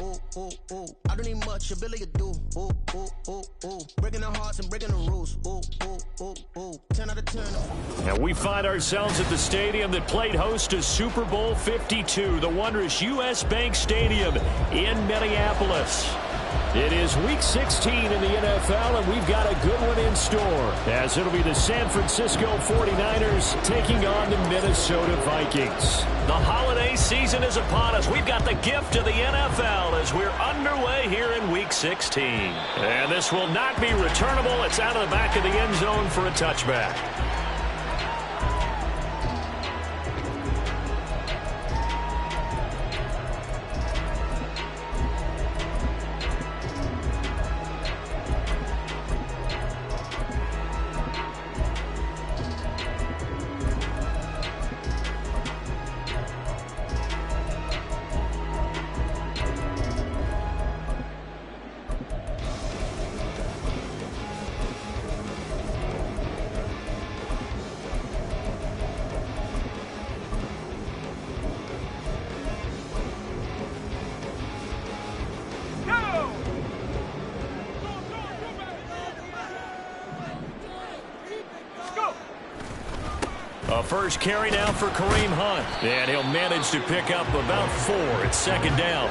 ooh, ooh. I don't need much, ability to do. Ooh, ooh, ooh, ooh. Breaking the hearts and breaking the rules. Ooh, ooh, ooh, ooh. 10 out of 10. And we find ourselves at the stadium that played host to Super Bowl 52, the wondrous U.S. Bank Stadium in Minneapolis. It is Week 16 in the NFL, and we've got a good one in store, as it'll be the San Francisco 49ers taking on the Minnesota Vikings. The holiday season is upon us. We've got the gift of the NFL as we're underway here in Week 16. And this will not be returnable. It's out of the back of the end zone for a touchback. A first carry now for Kareem Hunt. And he'll manage to pick up about 4 at second down.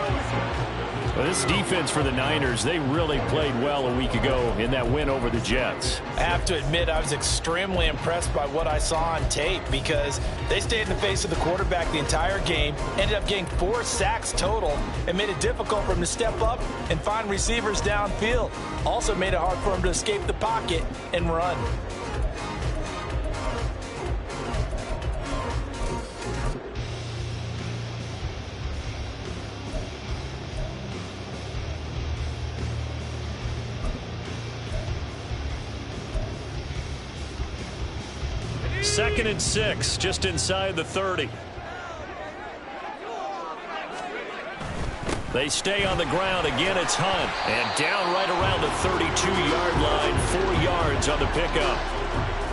Well, this defense for the Niners, they really played well a week ago in that win over the Jets. I have to admit, I was extremely impressed by what I saw on tape because they stayed in the face of the quarterback the entire game, ended up getting 4 sacks total, and made it difficult for him to step up and find receivers downfield. Also made it hard for him to escape the pocket and run. Second and 6, just inside the 30. They stay on the ground. Again, it's Hunt. And down right around the 32-yard line, 4 yards on the pickup.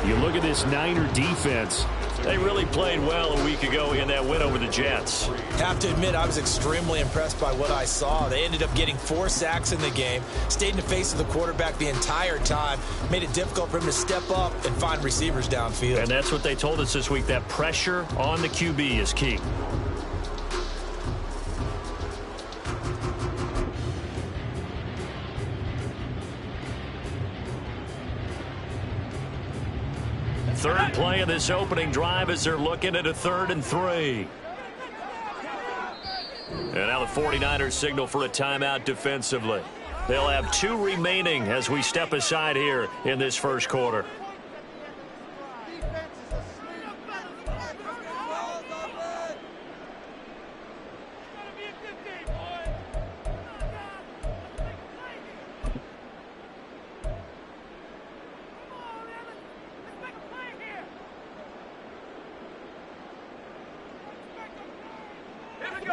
You look at this Niner defense. They really played well a week ago in that win over the Jets. Have to admit, I was extremely impressed by what I saw. They ended up getting 4 sacks in the game, stayed in the face of the quarterback the entire time, made it difficult for him to step up and find receivers downfield. And that's what they told us this week, that pressure on the QB is key. Third play of this opening drive as they're looking at a 3rd and 3. And now the 49ers signal for a timeout defensively. They'll have 2 remaining as we step aside here in this first quarter.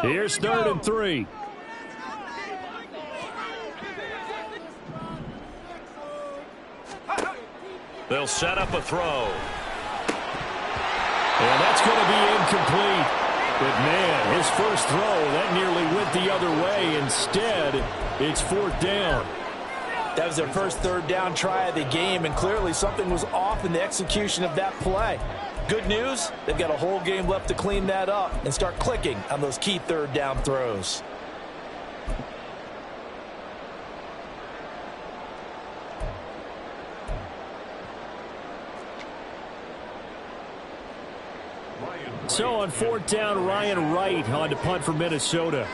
Here's 3rd and 3. They'll set up a throw. And that's going to be incomplete. But, man, his first throw, that nearly went the other way. Instead, it's 4th down. That was their first 3rd down try of the game, and clearly something was off in the execution of that play. Good news, they've got a whole game left to clean that up and start clicking on those key 3rd down throws. So on 4th down, Ryan Wright on to punt for Minnesota.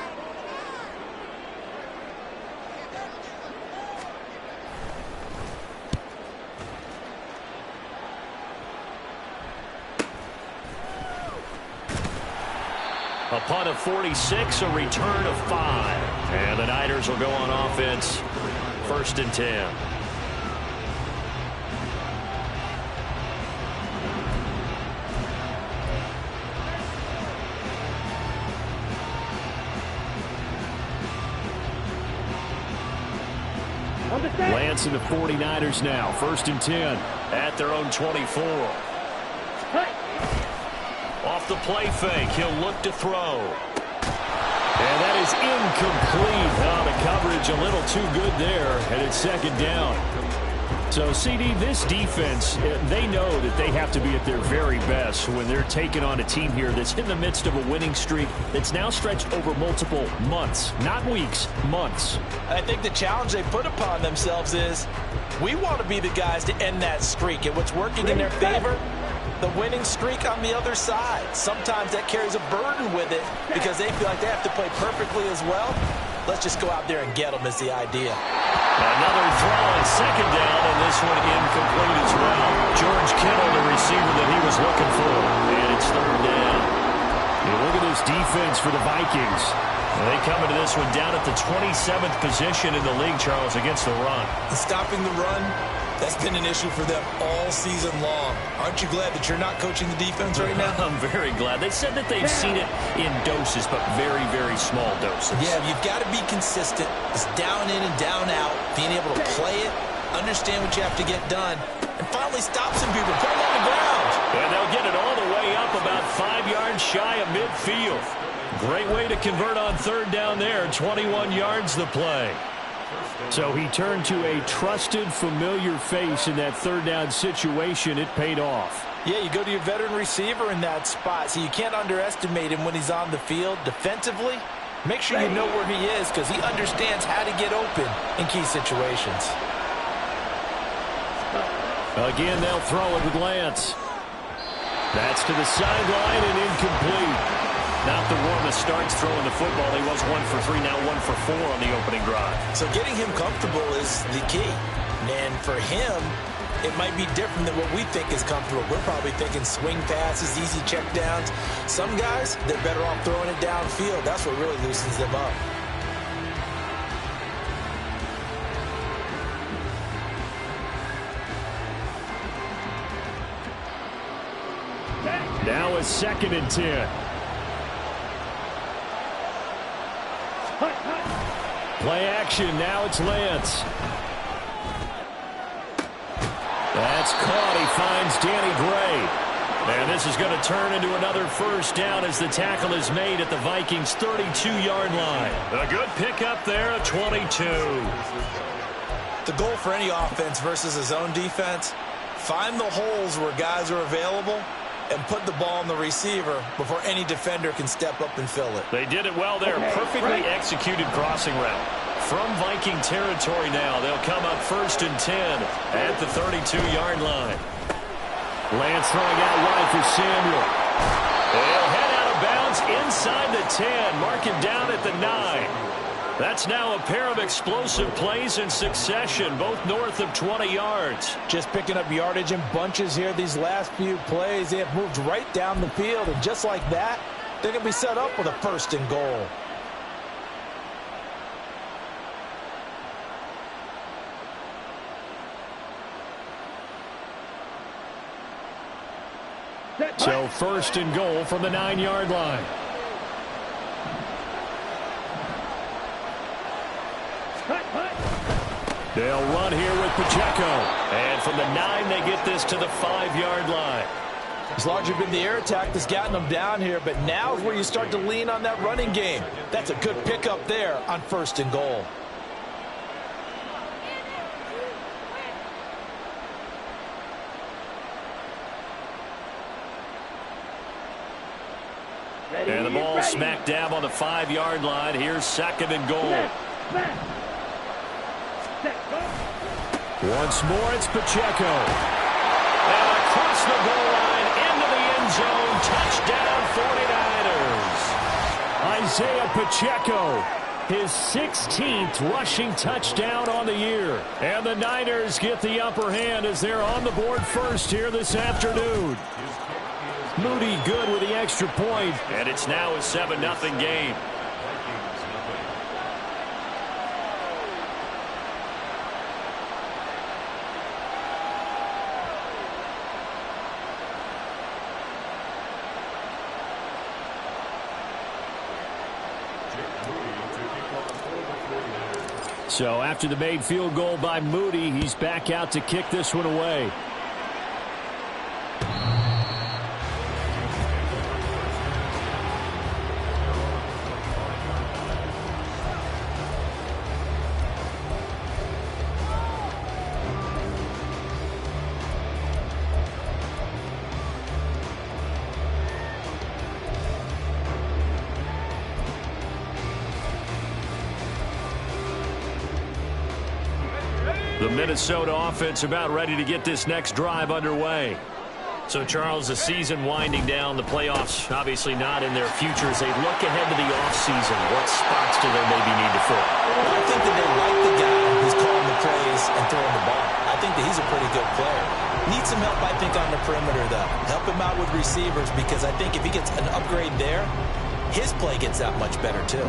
A punt of 46, a return of 5. And the Niners will go on offense, 1st and 10. Lance and the 49ers now, 1st and 10 at their own 24. Off the play fake, he'll look to throw. And that is incomplete. coverage a little too good there, and it's second down. So, CD, this defense, they know that they have to be at their very best when they're taking on a team here that's in the midst of a winning streak that's now stretched over multiple months, not weeks, months. I think the challenge they put upon themselves is we want to be the guys to end that streak, and what's working in their favor, the winning streak on the other side. Sometimes that carries a burden with it because they feel like they have to play perfectly as well. Let's just go out there and get them is the idea. Another throw on second down, and this one incomplete as well. George Kittle, the receiver that he was looking for, and it's third down. And look at this defense for the Vikings. They come into this one down at the 27th position in the league, Charles, against the run. Stopping the run, that's been an issue for them all season long. Aren't you glad that you're not coaching the defense right now? I'm very glad. They said that they've seen it in doses, but very, very small doses. Yeah, you've got to be consistent. It's down in and down out, being able to play it, understand what you have to get done, and finally stop some people, put them on the ground. And they'll get it all the way up about 5 yards shy of midfield. Great way to convert on third down there. 21 yards the play. So he turned to a trusted, familiar face in that third down situation. It paid off. Yeah, you go to your veteran receiver in that spot, so you can't underestimate him when he's on the field. Defensively, make sure you know where he is because he understands how to get open in key situations. Again, they'll throw it with Lance. That's to the sideline and incomplete. Not the warmest starts throwing the football. He was 1 for 3, now 1 for 4 on the opening drive. So getting him comfortable is the key. And for him, it might be different than what we think is comfortable. We're probably thinking swing passes, easy checkdowns. Some guys, they're better off throwing it downfield. That's what really loosens them up. Now it's 2nd and 10. Play action. Now it's Lance. That's caught. He finds Danny Gray. And this is going to turn into another first down as the tackle is made at the Vikings' 32-yard line. A good pickup there at 22. The goal for any offense versus a zone defense, find the holes where guys are available and put the ball on the receiver before any defender can step up and fill it. They did it well there. Perfectly executed crossing route. From Viking territory now, they'll come up 1st and 10 at the 32-yard line. Lance throwing out wide for Samuel. They'll head out of bounds inside the 10. Mark him down at the 9. That's now a pair of explosive plays in succession, both north of 20 yards. Just picking up yardage in bunches here these last few plays. They have moved right down the field, and just like that, they're going to be set up with a 1st and goal. So 1st and goal from the 9-yard line. They'll run here with Pacheco. And from the 9, they get this to the 5-yard line. It's largely been the air attack that's gotten them down here, but now is where you start to lean on that running game. That's a good pickup there on 1st and goal. And the ball smack dab on the 5-yard line. Here's 2nd and goal. Once more, it's Pacheco. And across the goal line, into the end zone. Touchdown, 49ers. Isaiah Pacheco, his 16th rushing touchdown on the year. And the Niners get the upper hand as they're on the board first here this afternoon. Moody good with the extra point. And it's now a 7-0 game. So after the made field goal by Moody, he's back out to kick this one away. The Minnesota offense about ready to get this next drive underway. So, Charles, the season winding down, the playoffs obviously not in their future. As they look ahead to the offseason, what spots do they maybe need to fill? Well, I think that they like the guy who's calling the plays and throwing the ball. I think that he's a pretty good player. Needs some help, I think, on the perimeter, though. Help him out with receivers, because I think if he gets an upgrade there, his play gets that much better, too.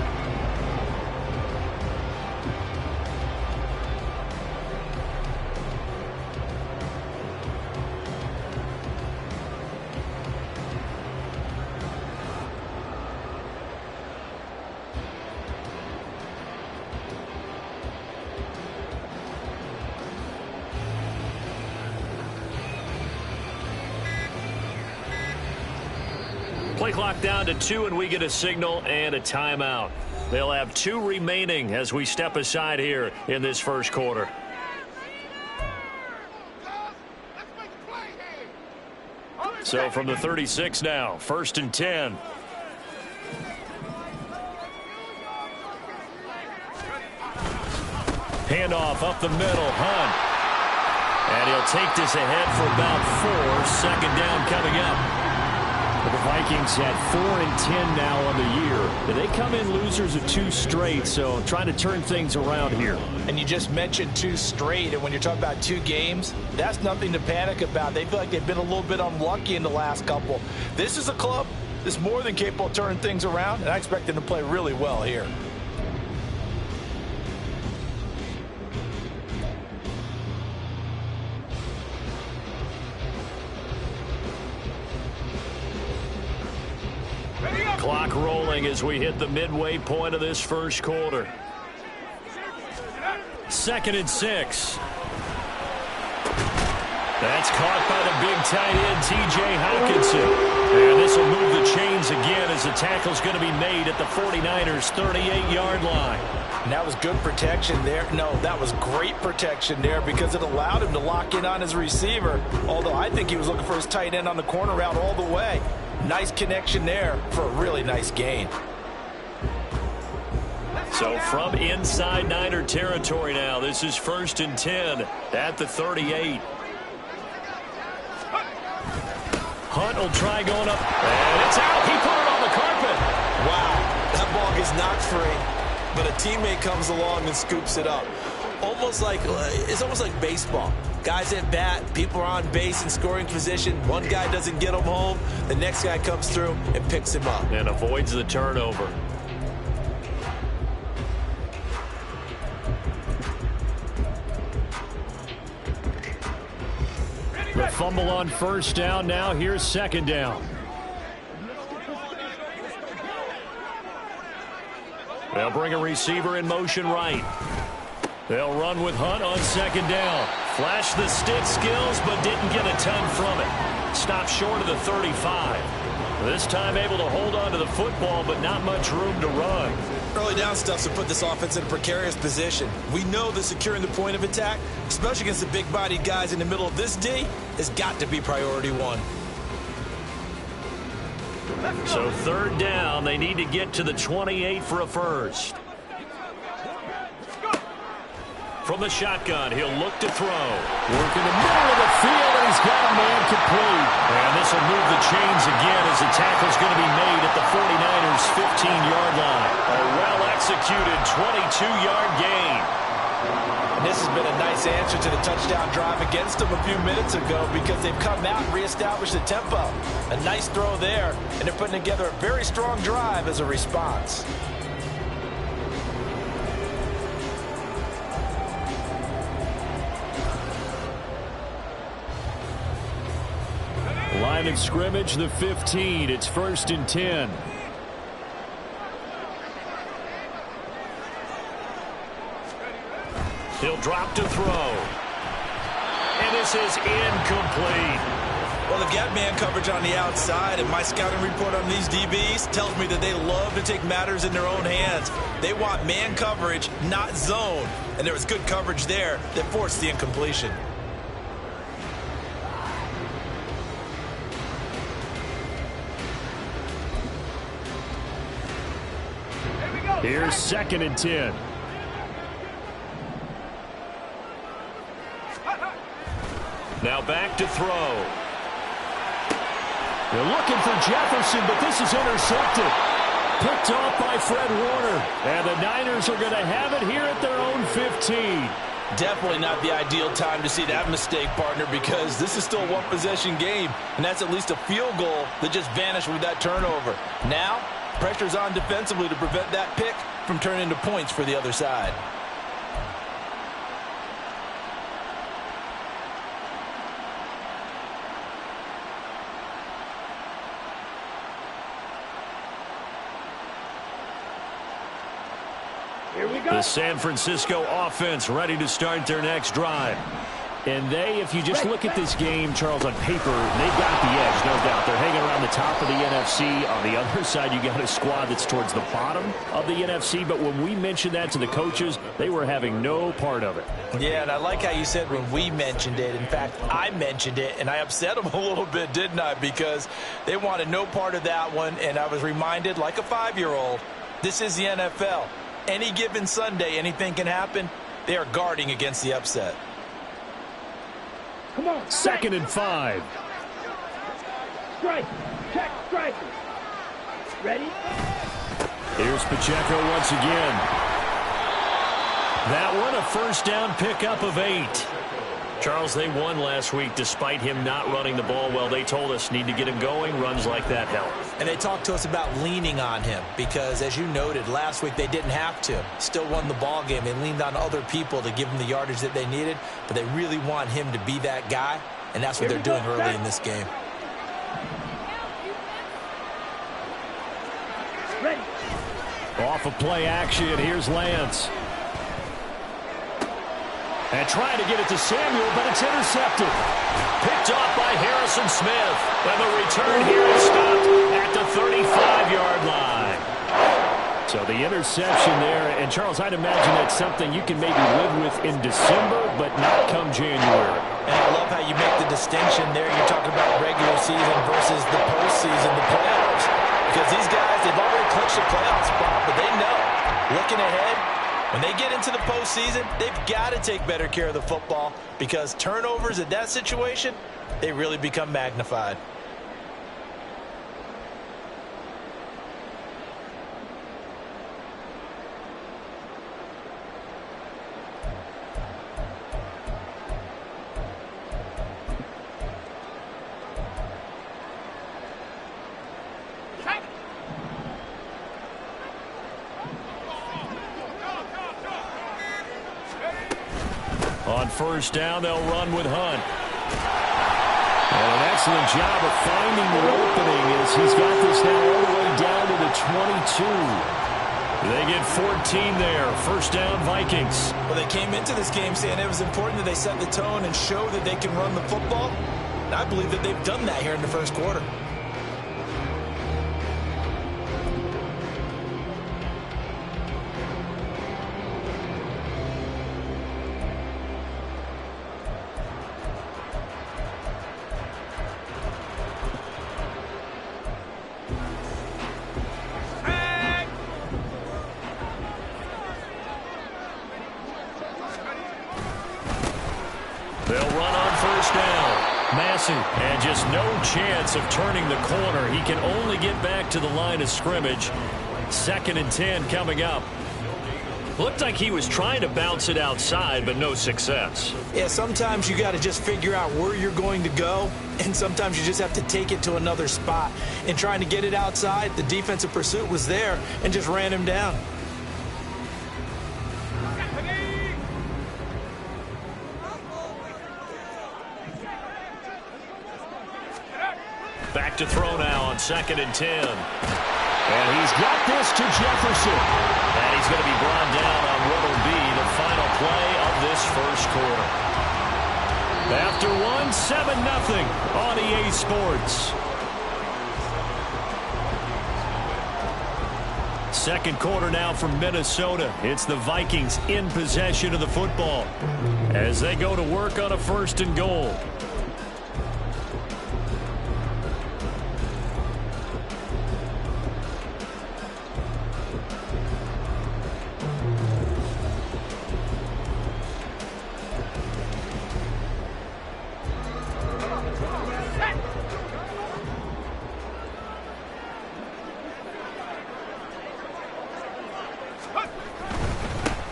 Play clock down to 2, and we get a signal and a timeout. They'll have 2 remaining as we step aside here in this first quarter. So from the 36 now, 1st and 10. Handoff up the middle, Hunt. And he'll take this ahead for about 4. 2nd down coming up. The Vikings at 4 and 10 now on the year. They come in losers of 2 straight, so trying to turn things around here. And you just mentioned 2 straight, and when you're talking about 2 games, that's nothing to panic about. They feel like they've been a little bit unlucky in the last couple. This is a club that's more than capable of turning things around, and I expect them to play really well here. Clock rolling as we hit the midway point of this first quarter. 2nd and 6. That's caught by the big tight end, T.J. Hockenson. And this will move the chains again as the tackle's going to be made at the 49ers' 38-yard line. And that was good protection there. No, that was great protection there because it allowed him to lock in on his receiver. Although I think he was looking for his tight end on the corner route all the way. Nice connection there for a really nice gain. So from inside Niner territory now, this is 1st and 10 at the 38. Hunt will try going up, and it's out. He put it on the carpet. Wow, that ball gets knocked free, but a teammate comes along and scoops it up. It's almost like baseball. Guys at bat, people are on base in scoring position. One guy doesn't get him home. The next guy comes through and picks him up. And avoids the turnover. The fumble on 1st down. Now here's 2nd down. They'll bring a receiver in motion right. They'll run with Hunt on 2nd down. Flashed the stick skills, but didn't get a ton from it. Stopped short of the 35. This time able to hold on to the football, but not much room to run. Early down stuff's to put this offense in a precarious position. We know that securing the point of attack, especially against the big-bodied guys in the middle of this D, has got to be priority 1. So 3rd down, they need to get to the 28 for a first. From the shotgun, he'll look to throw. Work in the middle of the field, and he's got a man complete. And this will move the chains again as the tackle's going to be made at the 49ers' 15-yard line. A well-executed 22-yard gain. And this has been a nice answer to the touchdown drive against them a few minutes ago because they've come out and reestablished the tempo. A nice throw there, and they're putting together a very strong drive as a response. Line of scrimmage, the 15. It's 1st and 10. He'll drop to throw. And this is incomplete. Well, they've got man coverage on the outside, and my scouting report on these DBs tells me that they love to take matters in their own hands. They want man coverage, not zone. And there was good coverage there that forced the incompletion. Here's 2nd and 10. Now back to throw. They're looking for Jefferson, but this is intercepted. Picked off by Fred Warner. And the Niners are going to have it here at their own 15. Definitely not the ideal time to see that mistake, partner, because this is still a one-possession game, and that's at least a field goal that just vanished with that turnover. Now, pressure's on defensively to prevent that pick from turning into points for the other side. The San Francisco offense ready to start their next drive. And they, if you just look at this game, Charles, on paper, they've got the edge, no doubt. They're hanging around the top of the NFC. On the other side, you got a squad that's towards the bottom of the NFC. But when we mentioned that to the coaches, they were having no part of it. Yeah, and I like how you said when we mentioned it. In fact, I mentioned it, and I upset them a little bit, didn't I? Because they wanted no part of that one, and I was reminded, like a 5-year-old, this is the NFL. Any given Sunday, anything can happen. They are guarding against the upset. Come on. 2nd and 5. Strike. Check. Strike. Ready? Here's Pacheco once again. That one, a first down pickup of 8. Charles, they won last week despite him not running the ball well. They told us need to get him going. Runs like that help. And they talked to us about leaning on him because, as you noted, last week they didn't have to. Still won the ball game. They leaned on other people to give them the yardage that they needed, but they really want him to be that guy, and that's what they're doing early in this game. Ready. Off of play action, here's Lance. And trying to get it to Samuel, but it's intercepted. Picked off by Harrison Smith. And the return here is stopped at the 35-yard line. So the interception there. And, Charles, I'd imagine that's something you can maybe live with in December, but not come January. And I love how you make the distinction there. You're talking about regular season versus the postseason, the playoffs. Because these guys, they've already clinched a playoff spot, but they know, looking ahead, when they get into the postseason, they've got to take better care of the football because turnovers in that situation, they really become magnified. On first down, they'll run with Hunt. And an excellent job of finding the opening as he's got this now all the way down to the 22. They get 14 there. First down, Vikings. Well, they came into this game saying it was important that they set the tone and show that they can run the football. And I believe that they've done that here in the first quarter. They'll run on first down. Massey, and just no chance of turning the corner. He can only get back to the line of scrimmage. 2nd and 10 coming up. Looked like he was trying to bounce it outside, but no success. Yeah, sometimes you got to just figure out where you're going to go, and sometimes you just have to take it to another spot. In trying to get it outside, the defensive pursuit was there and just ran him down. Back to throw now on 2nd and 10. And he's got this to Jefferson. And he's going to be brought down on what will be the final play of this first quarter. After one, 7-0 on EA Sports. Second quarter now from Minnesota. It's the Vikings in possession of the football as they go to work on a 1st and goal.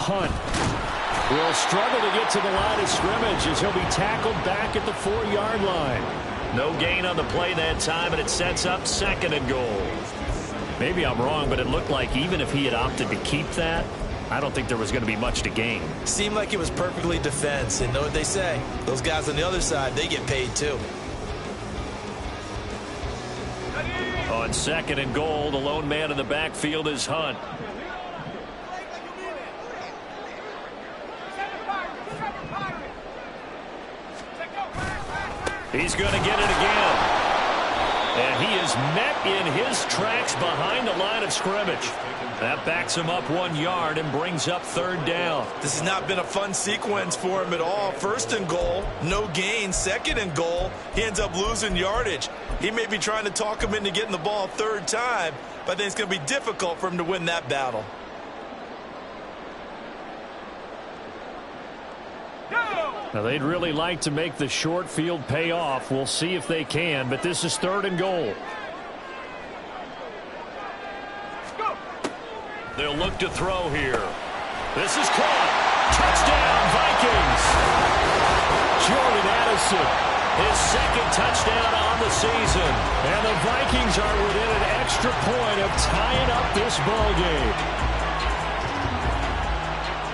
Hunt will struggle to get to the line of scrimmage as he'll be tackled back at the 4-yard line. No gain on the play that time, and it sets up 2nd and goal. Maybe I'm wrong, but it looked like even if he had opted to keep that, I don't think there was going to be much to gain. Seemed like it was perfectly defense, and know what they say. Those guys on the other side, they get paid too. On 2nd and goal, the lone man in the backfield is Hunt. He's going to get it again. And he is met in his tracks behind the line of scrimmage. That backs him up 1 yard and brings up 3rd down. This has not been a fun sequence for him at all. 1st and goal, no gain. 2nd and goal, he ends up losing yardage. He may be trying to talk him into getting the ball 3rd time, but I think it's going to be difficult for him to win that battle. Now, they'd really like to make the short field pay off. We'll see if they can, but this is 3rd and goal. They'll look to throw here. This is caught. Touchdown, Vikings. Jordan Addison, his 2nd touchdown on the season. And the Vikings are within an extra point of tying up this ball game.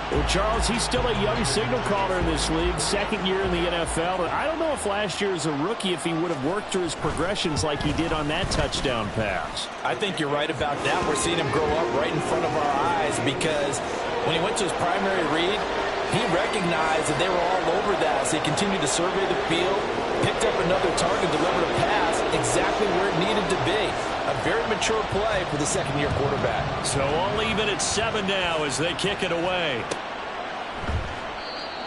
Well, Charles, he's still a young signal caller in this league, 2nd year in the NFL. And I don't know if last year as a rookie, if he would have worked through his progressions like he did on that touchdown pass. I think you're right about that. We're seeing him grow up right in front of our eyes because when he went to his primary read, he recognized that they were all over that. So he continued to survey the field, picked up another target, delivered a pass exactly where it needed to be. A very mature play for the 2nd-year quarterback. So all even at 7 now as they kick it away.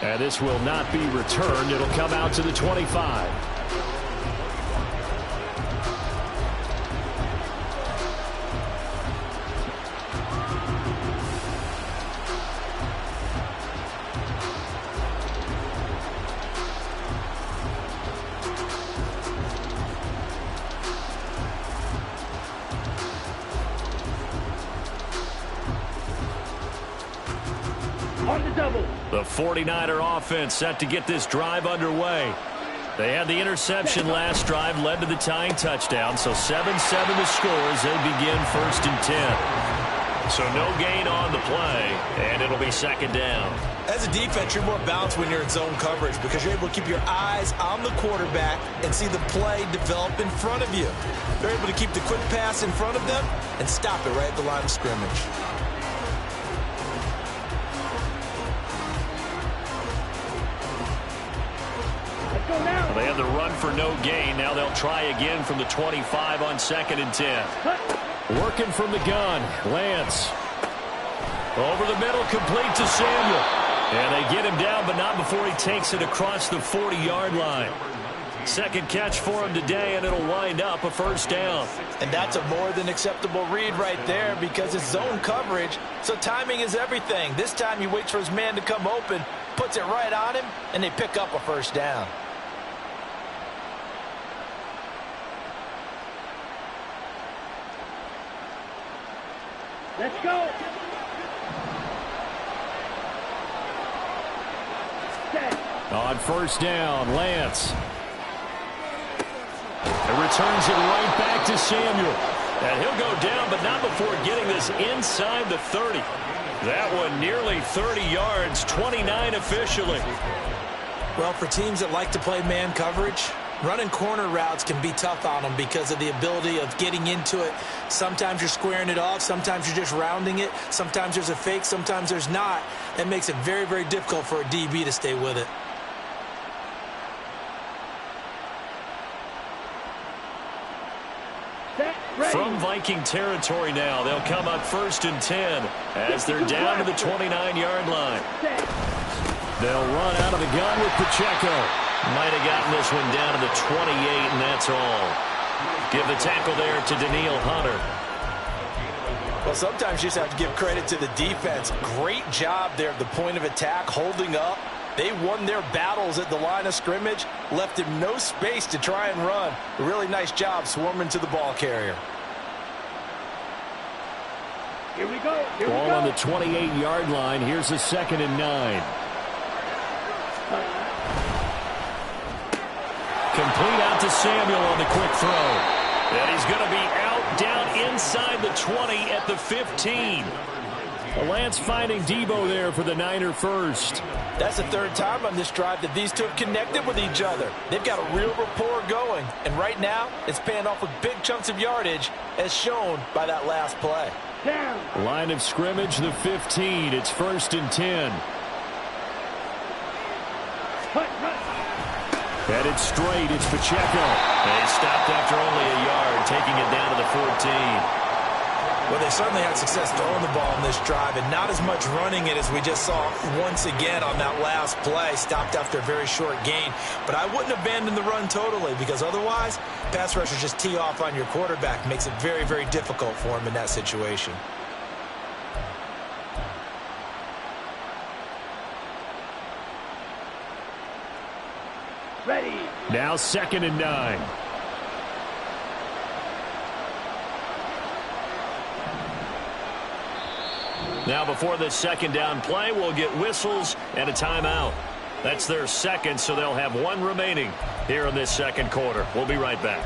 And this will not be returned. It'll come out to the 25. On the double. The 49er offense set to get this drive underway. They had the interception last drive, led to the tying touchdown, so 7-7 the score as they begin 1st and 10. So no gain on the play, and it'll be 2nd down. As a defense, you're more balanced when you're in zone coverage because you're able to keep your eyes on the quarterback and see the play develop in front of you. They're able to keep the quick pass in front of them and stop it right at the line of scrimmage. Well, they had the run for no gain. Now they'll try again from the 25 on 2nd and 10. Working from the gun, Lance. Over the middle, complete to Samuel. And they get him down, but not before he takes it across the 40-yard line. 2nd catch for him today, and it'll wind up a 1st down. And that's a more than acceptable read right there because it's zone coverage, so timing is everything. This time he waits for his man to come open, puts it right on him, and they pick up a 1st down. Let's go. Set. On 1st down, Lance. And returns it right back to Samuel. And he'll go down, but not before getting this inside the 30. That one nearly 30 yards, 29 officially. Well, for teams that like to play man coverage, running corner routes can be tough on them because of the ability of getting into it. Sometimes you're squaring it off. Sometimes you're just rounding it. Sometimes there's a fake. Sometimes there's not. That makes it very, very difficult for a DB to stay with it. From Viking territory now, they'll come up 1st and 10 as they're down to the 29-yard line. They'll run out of the gun with Pacheco. Might have gotten this one down to the 28, and that's all. Give the tackle there to Danielle Hunter. Well, sometimes you just have to give credit to the defense. Great job there at the point of attack, holding up. They won their battles at the line of scrimmage, left him no space to try and run. A really nice job swarming to the ball carrier. Here we go. Ball on the 28-yard line. Here's a 2nd and 9. Complete out to Samuel on the quick throw. And he's going to be out down inside the 20 at the 15. Lance finding Debo there for the Niner first. That's the 3rd time on this drive that these two have connected with each other. They've got a real rapport going. And right now, it's paying off with big chunks of yardage, as shown by that last play. Down. Line of scrimmage, the 15. It's 1st and 10. Headed straight, it's Pacheco. They stopped after only a yard, taking it down to the 14. Well, they certainly had success throwing the ball in this drive, and not as much running it as we just saw once again on that last play. Stopped after a very short gain. But I wouldn't abandon the run totally, because otherwise, pass rushers just tee off on your quarterback. Makes it very, very difficult for him in that situation. Ready. Now 2nd and 9. Now before this 2nd down play, we'll get whistles and a timeout. That's their 2nd, so they'll have 1 remaining here in this 2nd quarter. We'll be right back.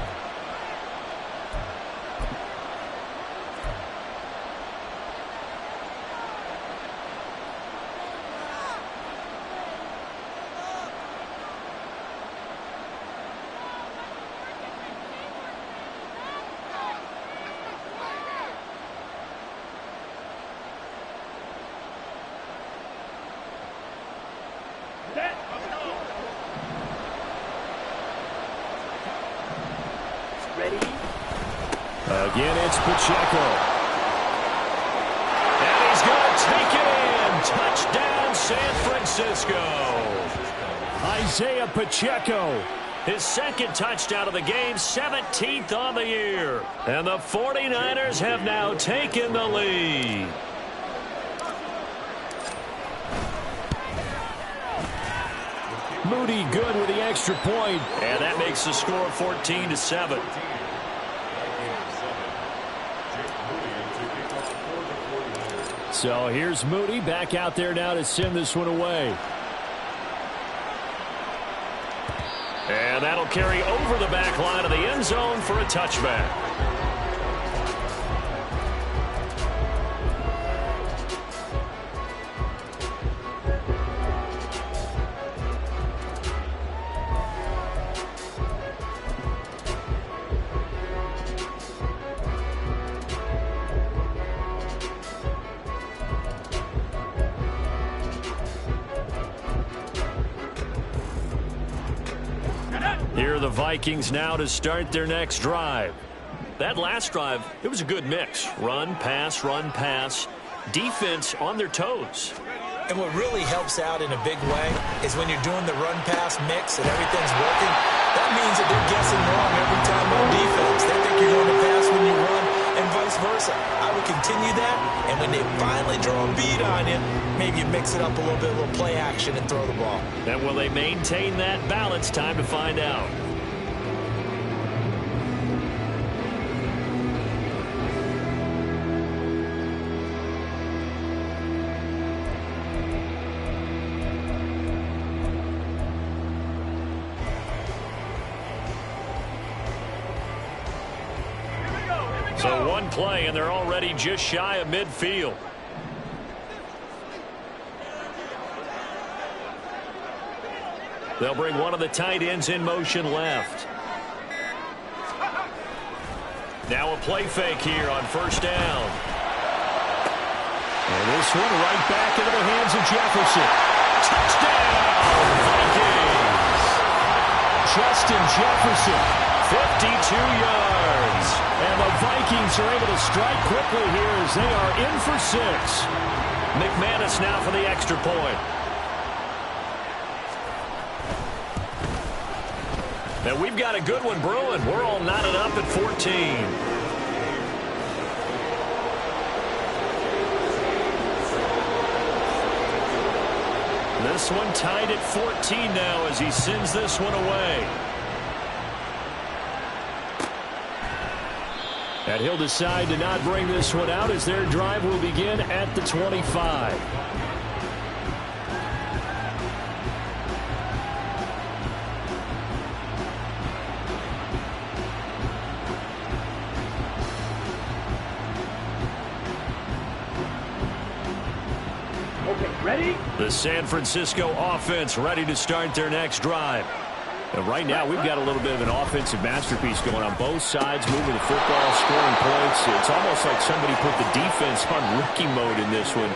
Again, it's Pacheco. And he's going to take it in. Touchdown, San Francisco. Isaiah Pacheco, his 2nd touchdown of the game, 17th on the year. And the 49ers have now taken the lead. Moody good with the extra point. And that makes the score 14-7. So here's Moody back out there now to send this one away. And that'll carry over the back line of the end zone for a touchback. Here are the Vikings now to start their next drive. That last drive, it was a good mix. Run, pass, defense on their toes. And what really helps out in a big way is when you're doing the run-pass mix and everything's working, that means that they're guessing wrong every time on defense. They think you're going to pass when you run and vice versa. I would continue that, and when they finally draw a bead on you, maybe you mix it up a little bit, a little play action, and throw the ball. And will they maintain that balance? Time to find out. So one play, and they're already just shy of midfield. They'll bring one of the tight ends in motion left. Now a play fake here on 1st down. And this one right back into the hands of Jefferson. Touchdown, Vikings! Justin Jefferson, 52 yards. And the Vikings are able to strike quickly here as they are in for 6. McManus now for the extra point. And we've got a good one brewing. We're all knotted up at 14. This one tied at 14 now as he sends this one away. And he'll decide to not bring this one out as their drive will begin at the 25. Ready? The San Francisco offense ready to start their next drive. And right now, we've got a little bit of an offensive masterpiece going on both sides, moving the football, scoring points. It's almost like somebody put the defense on rookie mode in this one.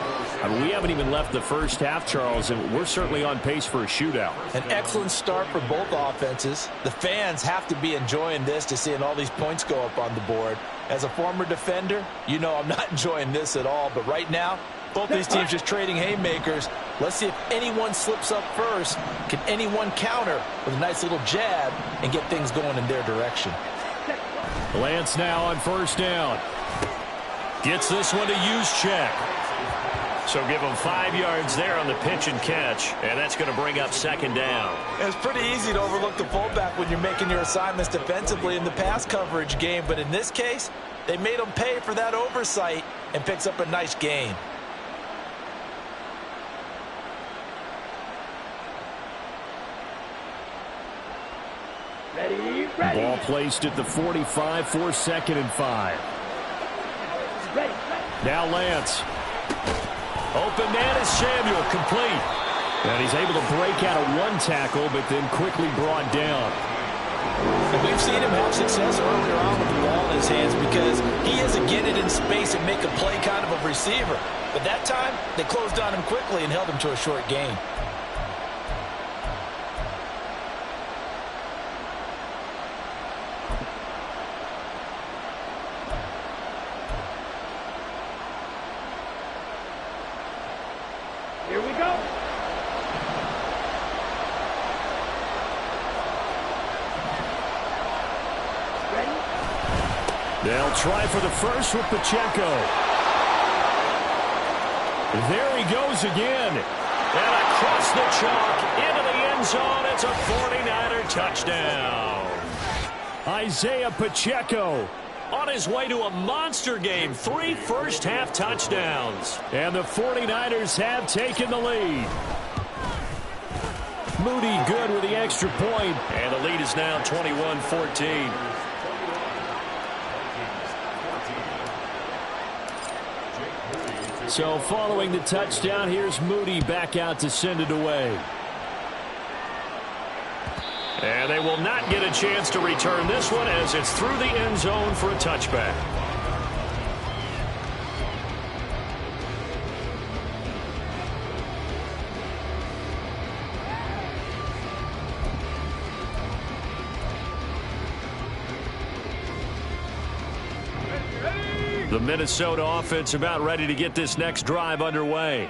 I mean, we haven't even left the first half, Charles, and we're certainly on pace for a shootout. An excellent start for both offenses. The fans have to be enjoying this to seeing all these points go up on the board. As a former defender, you know I'm not enjoying this at all. But right now, both these teams just trading haymakers. Let's see if anyone slips up first. Can anyone counter with a nice little jab and get things going in their direction? Lance now on first down. Gets this one to Juszczyk. So give him 5 yards there on the pitch and catch, and that's going to bring up second down. It's pretty easy to overlook the fullback when you're making your assignments defensively in the pass coverage game, but in this case, they made him pay for that oversight and picks up a nice gain. Ready? Ball placed at the 45 for 2nd and 5. Ready. Now Lance. Open man is Samuel, complete. And he's able to break out of one tackle, but then quickly brought down. And we've seen him have success earlier on with the ball in his hands because he is a get it in space and make a play kind of a receiver. But that time, they closed on him quickly and held him to a short gain. Here we go. Ready? They'll try for the first with Pacheco. There he goes again. And across the chalk into the end zone. It's a 49er touchdown. Isaiah Pacheco on his way to a monster game. 3 first-half touchdowns. And the 49ers have taken the lead. Moody good with the extra point. And the lead is now 21-14. So following the touchdown, here's Moody back out to send it away. And they will not get a chance to return this one as it's through the end zone for a touchback. The Minnesota offense about ready to get this next drive underway.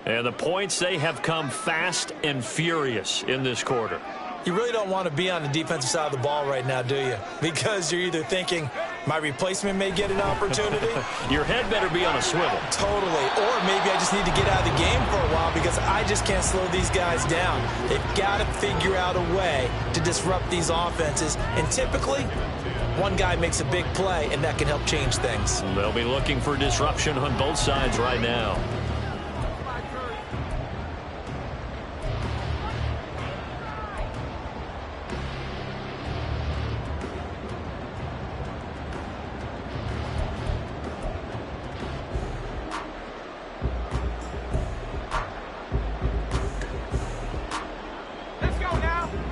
And the points, they have come fast and furious in this quarter. You really don't want to be on the defensive side of the ball right now, do you? Because you're either thinking, my replacement may get an opportunity. Your head better be on a swivel. Totally. Or maybe I just need to get out of the game for a while because I just can't slow these guys down. They've got to figure out a way to disrupt these offenses. And typically, one guy makes a big play, and that can help change things. They'll be looking for disruption on both sides right now.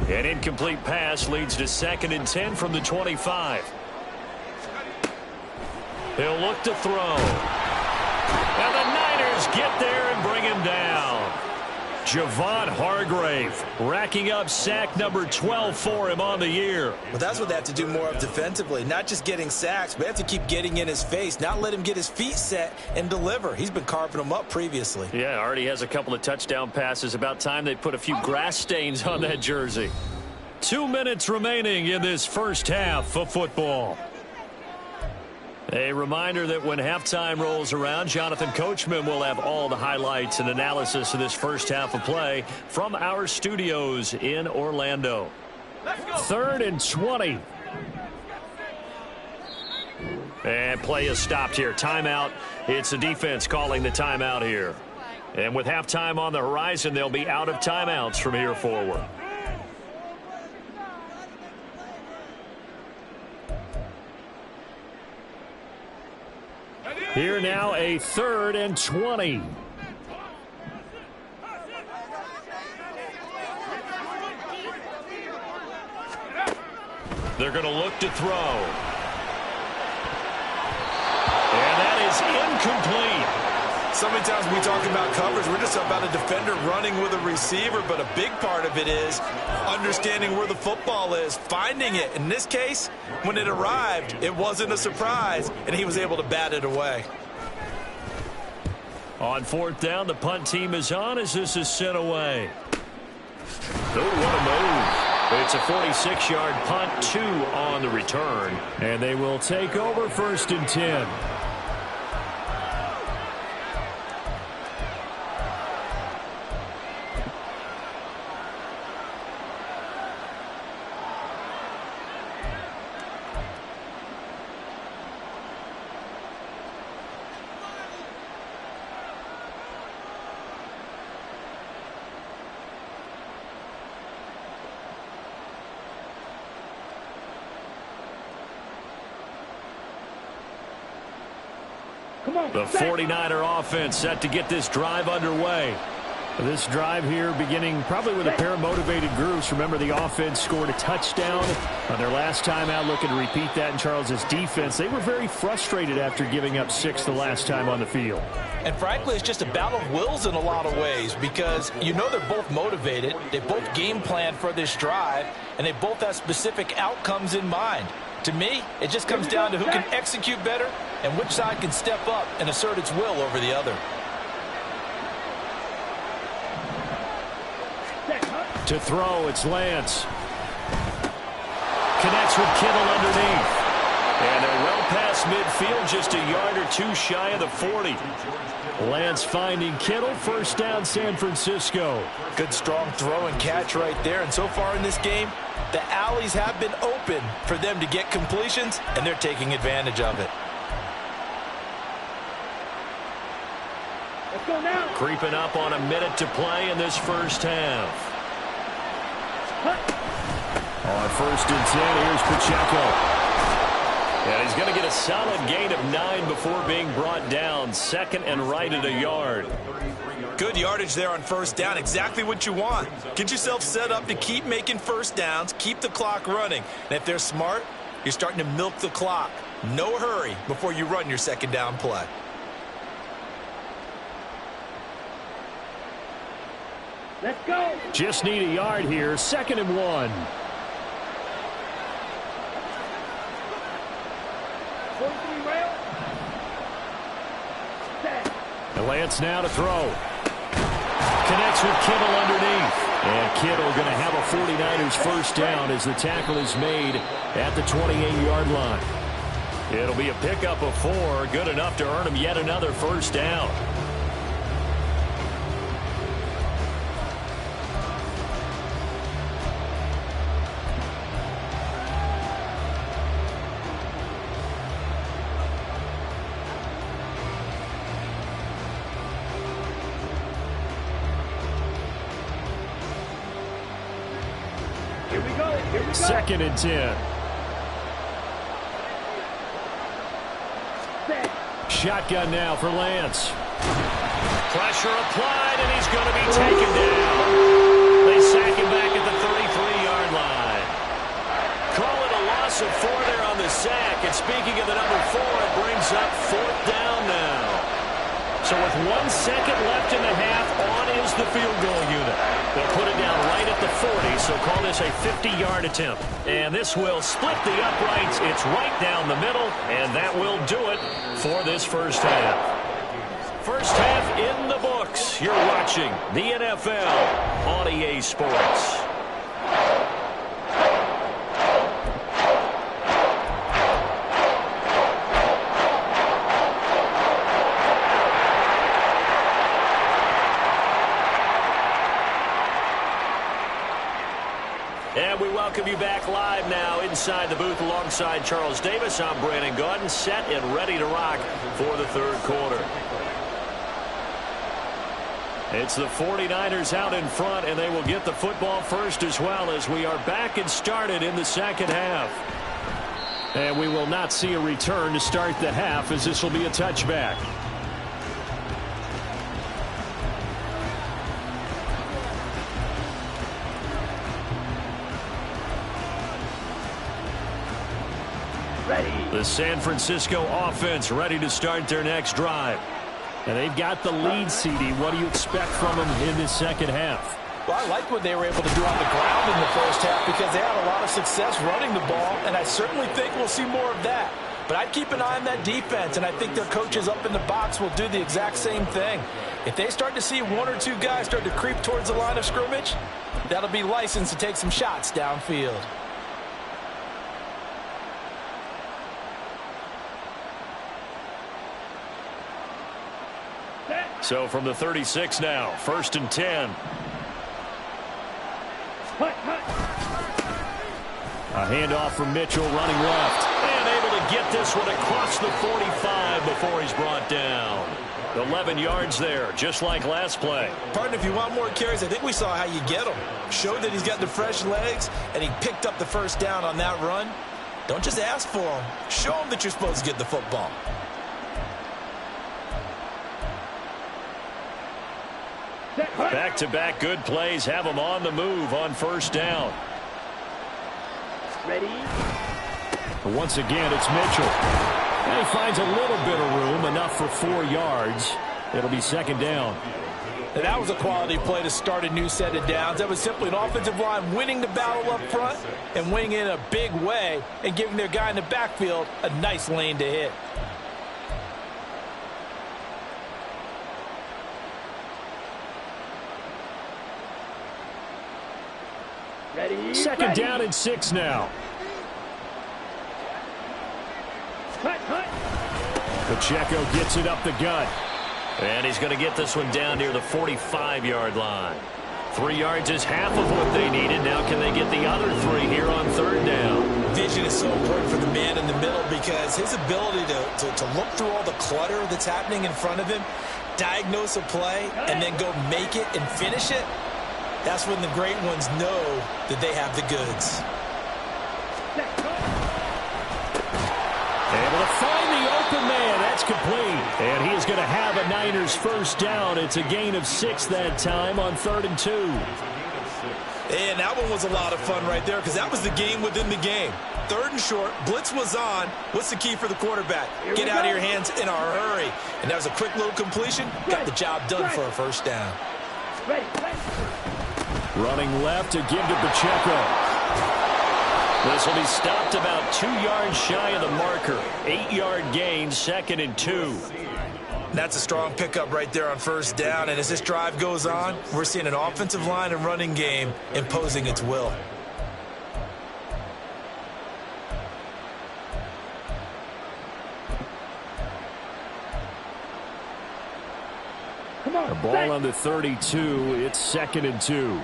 An incomplete pass leads to 2nd and 10 from the 25. He'll look to throw. And the Niners get there and bring him down. Javon Hargrave racking up sack number 12 for him on the year. Well, that's what they have to do more of defensively. Not just getting sacks, but they have to keep getting in his face. Not let him get his feet set and deliver. He's been carving them up previously. Yeah, already has a couple of touchdown passes. About time they put a few grass stains on that jersey. 2 minutes remaining in this first half of football. A reminder that when halftime rolls around, Jonathan Coachman will have all the highlights and analysis of this first half of play from our studios in Orlando. 3rd and 20. And play is stopped here. Timeout. It's the defense calling the timeout here. And with halftime on the horizon, they'll be out of timeouts from here forward. Here now, a 3rd and 20. They're going to look to throw. And that is incomplete. So many times we talk about coverage, we're just about a defender running with a receiver, but a big part of it is understanding where the football is, finding it. In this case, when it arrived, it wasn't a surprise, and he was able to bat it away. On 4th down, the punt team is on as this is sent away. Oh, what a move. It's a 46-yard punt, 2 on the return. And they will take over 1st and 10. The 49er offense set to get this drive underway. This drive here beginning probably with a pair of motivated groups. Remember, the offense scored a touchdown on their last time out, looking to repeat that in Charles's defense. They were very frustrated after giving up 6 the last time on the field. And frankly, it's just a battle of wills in a lot of ways because you know they're both motivated. They both game plan for this drive, and they both have specific outcomes in mind. To me, it just comes down to who can execute better and which side can step up and assert its will over the other. To throw, it's Lance. Connects with Kittle underneath. And they're well past midfield, just a yard or 2 shy of the 40. Lance finding Kittle, 1st down San Francisco. Good strong throw and catch right there. And so far in this game, the alleys have been open for them to get completions, and they're taking advantage of it. Let's go now. Creeping up on a minute to play in this first half. On 1st and 10, here's Pacheco. And he's going to get a solid gain of 9 before being brought down. 2nd and right at a yard. Good yardage there on 1st down. Exactly what you want. Get yourself set up to keep making 1st downs, keep the clock running. And if they're smart, you're starting to milk the clock. No hurry before you run your 2nd down play. Let's go. Just need a yard here. 2nd and 1. And Lance now to throw. Connects with Kittle underneath. And Kittle going to have a 49ers 1st down as the tackle is made at the 28-yard line. It'll be a pickup of 4, good enough to earn him yet another 1st down. Here we go. 2nd and 10. Shotgun now for Lance. Pressure applied, and he's going to be taken down. They sack him back at the 33-yard line. Call it a loss of 4 there on the sack. And speaking of the number 4, it brings up 4th down now. So with 1 second left in the half, on is the field goal unit. They'll put it down right at the 40, so call this a 50-yard attempt. And this will split the uprights. It's right down the middle, and that will do it for this first half. First half in the books. You're watching the NFL on EA Sports. And we welcome you back live now inside the booth alongside Charles Davis. I'm Brandon Gaudin, set and ready to rock for the third quarter. It's the 49ers out in front, and they will get the football first as well as we are back and started in the second half. And we will not see a return to start the half, as this will be a touchback. The San Francisco offense ready to start their next drive. And they've got the lead, CD. What do you expect from them in this second half? Well, I like what they were able to do on the ground in the first half because they had a lot of success running the ball, and I certainly think we'll see more of that. But I'd keep an eye on that defense, and I think their coaches up in the box will do the exact same thing. If they start to see one or two guys start to creep towards the line of scrimmage, that'll be licensed to take some shots downfield. So from the 36 now, 1st and 10. A handoff from Mitchell running left. And able to get this one across the 45 before he's brought down. 11 yards there, just like last play. Partner, if you want more carries, I think we saw how you get him. Showed that he's got the fresh legs, and he picked up the first down on that run. Don't just ask for him. Show him that you're supposed to get the football. Back-to-back good plays have them on the move on first down. Ready? Once again, it's Mitchell. And he finds a little bit of room, enough for 4 yards. It'll be second down. And that was a quality play to start a new set of downs. That was simply an offensive line winning the battle up front and winning in a big way and giving their guy in the backfield a nice lane to hit. Ready? Second down and 6 now. Pacheco gets it up the gut. And he's going to get this one down near the 45-yard line. 3 yards is half of what they needed. Now can they get the other 3 here on third down? Vision is so important for the man in the middle because his ability to look through all the clutter that's happening in front of him, diagnose a play, and then go make it and finish it, that's when the great ones know that they have the goods. Able to find the open man. That's complete. And he is going to have a Niners first down. It's a gain of 6 that time on 3rd and 2. And that one was a lot of fun right there because that was the game within the game. 3rd and short, blitz was on. What's the key for the quarterback? Get out of your hands in a hurry. And that was a quick little completion. Got the job done for a first down. Running left to give to Pacheco. This will be stopped about 2 yards shy of the marker. 8-yard gain, 2nd and 2. That's a strong pickup right there on first down. And as this drive goes on, we're seeing an offensive line and running game imposing its will. Come on, the ball on the 32. It's 2nd and 2.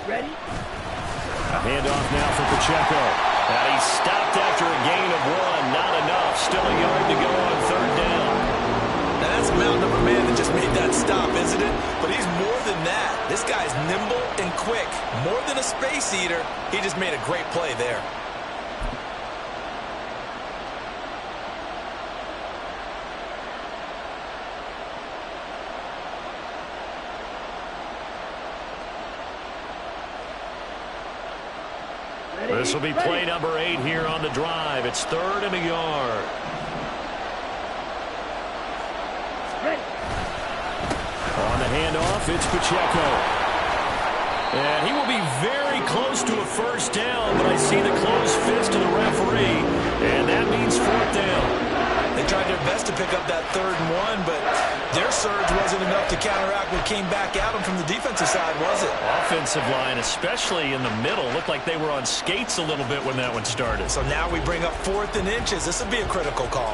Ready? A handoff now for Pacheco. And he's stopped after a gain of 1. Not enough. Still a yard to go on third down. Now that's a mountain of a man that just made that stop, isn't it? But he's more than that. This guy's nimble and quick. More than a space eater. He just made a great play there. This will be play number 8 here on the drive. It's 3rd and a yard. On the handoff, it's Pacheco. And he will be very close to a first down, but I see the closed fist of the referee, and that means 4th down. They tried their best to pick up that 3rd and 1, but their surge wasn't enough to counteract what came back at them from the defensive side, was it? Offensive line, especially in the middle, looked like they were on skates a little bit when that one started. So now we bring up 4th and inches. This will be a critical call.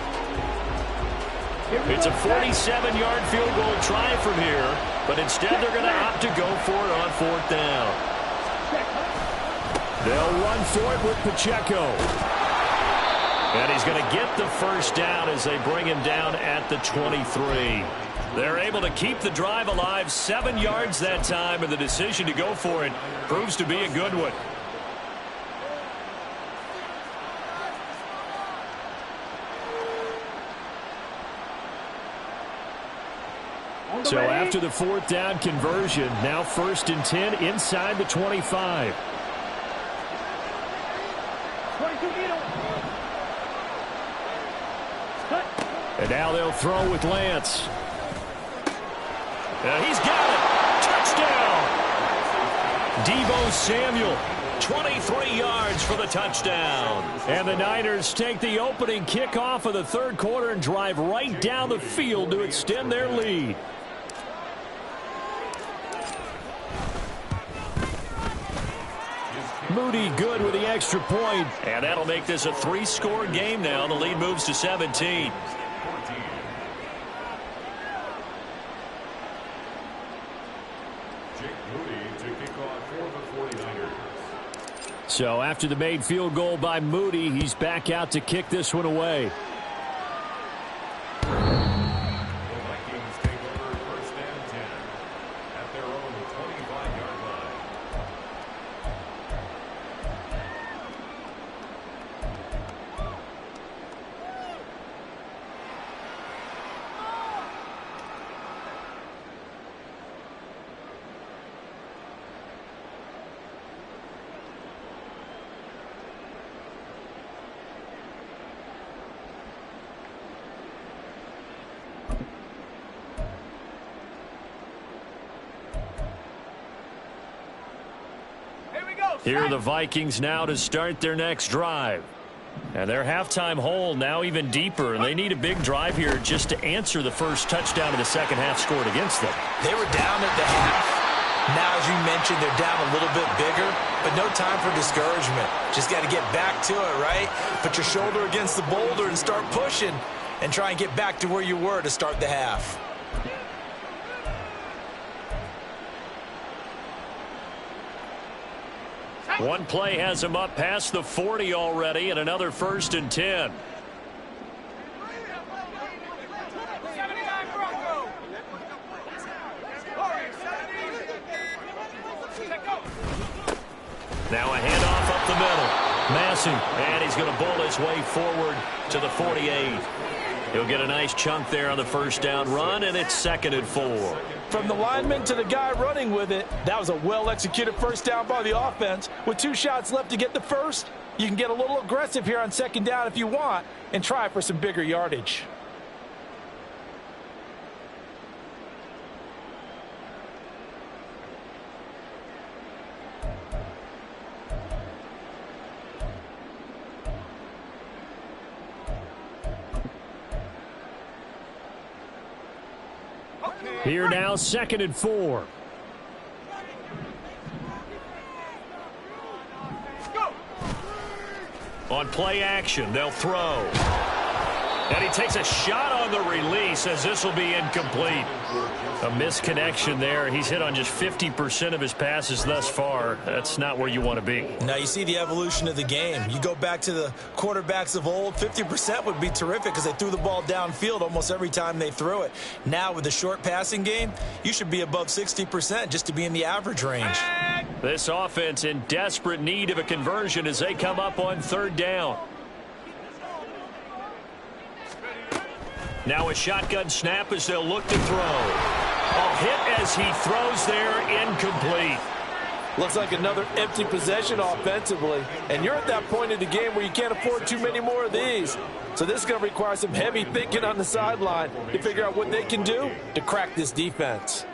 It's a 47-yard field goal try from here, but instead they're going to opt to go for it on 4th down. They'll run for it with Pacheco. And he's going to get the first down as they bring him down at the 23. They're able to keep the drive alive, 7 yards that time, and the decision to go for it proves to be a good one. So after the 4th down conversion, now 1st and 10 inside the 25. And now they'll throw with Lance. He's got it. Touchdown. Deebo Samuel, 23 yards for the touchdown. And the Niners take the opening kickoff of the 3rd quarter and drive right down the field to extend their lead. Moody good with the extra point. And that'll make this a 3-score game now. The lead moves to 17. So after the made field goal by Moody, he's back out to kick this one away. Here are the Vikings now to start their next drive. And their halftime hole now even deeper, and they need a big drive here just to answer the first touchdown of the second half scored against them. They were down at the half. Now, as you mentioned, they're down a little bit bigger, but no time for discouragement. Just got to get back to it, right? Put your shoulder against the boulder and start pushing and try and get back to where you were to start the half. One play has him up past the 40 already, and another 1st and 10. Now a handoff up the middle. Massey, and he's going to bull his way forward to the 48. He'll get a nice chunk there on the first down run, and it's 2nd and 4. From the lineman to the guy running with it, that was a well-executed first down by the offense. With 2 shots left to get the first, you can get a little aggressive here on 2nd down if you want and try for some bigger yardage. Here now, 2nd and 4. On play action, they'll throw. And he takes a shot on the release as this will be incomplete. A misconnection there. He's hit on just 50% of his passes thus far. That's not where you want to be. Now you see the evolution of the game. You go back to the quarterbacks of old, 50% would be terrific because they threw the ball downfield almost every time they threw it. Now with the short passing game, you should be above 60% just to be in the average range. This offense in desperate need of a conversion as they come up on 3rd down. Now a shotgun snap as they'll look to throw. A hit as he throws there, incomplete. Looks like another empty possession offensively. And you're at that point in the game where you can't afford too many more of these. So this is going to require some heavy thinking on the sideline to figure out what they can do to crack this defense.